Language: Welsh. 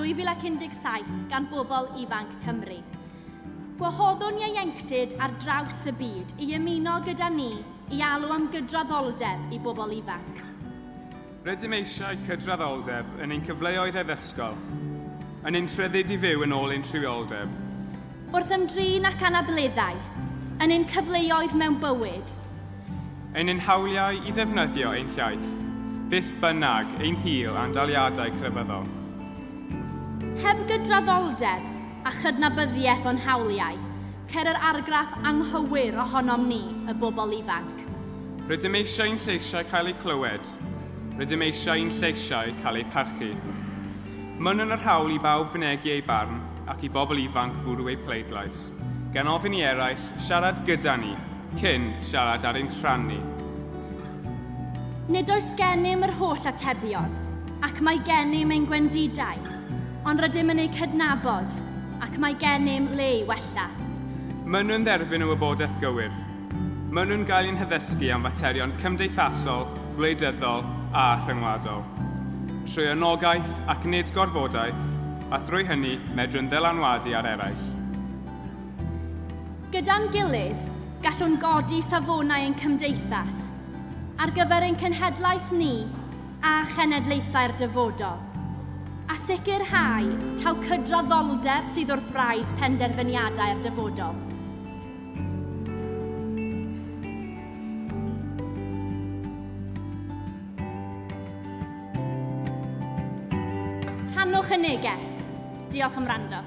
2017 gan bobl ifanc Cymru. Gwahoddwn ieuenctid ar draws y byd i ymuno gyda ni i alw am gydraddoldeb i bobl ifanc. Rydym eisiau cydraddoldeb yn ein cyfleoedd addysgol, yn ein rhyddid i fyw yn ôl ein trioldeb. Wrth ymdrin ac anableddau, yn ein cyfleoedd mewn bywyd. Yn ein hawliau i ddefnyddio ein llaeth, byth bynnag ein hil a'n daliadau crefyddol. Heb gydraddoldeb a chydnabyddiaeth o'n hawliau, cer yr argraff anghywir ohonom ni, y bobl ifanc. Rydym eisiau ein lleisiau cael eu clywed, rydym eisiau ein lleisiau cael eu parchu. Mynwn yr hawl i bawb fynegu ei barn ac i bobl ifanc fwrw eu pleidlais, gan ofyn i eraill siarad gyda ni, cyn siarad ar ein rhannu. Nid oes gennym yr holl atebion, ac mae gennym ein gwendidau, ond rydym yn ei cydnabod, ac mae gennym le i wella. Mynwn dderbyn y wybodaeth gywir. Mynwn gael ein hyddysgu am faterion cymdeithasol, gwleidyddol a rhyngwladol. Trwy anogaeth ac nid gorfodaeth, a thrwy hynny medrwn ddylanwadu ar eraill. Gyda'n gilydd, gallwn godi safonau ein cymdeithas, ar gyfer ein cenhedlaeth ni a chenedlaethau'r dyfodol, a sicrhau taw cydraddoldeb sydd wrth wraidd penderfyniadau'r dyfodol. Rhannwch y neges. Diolch am wrando.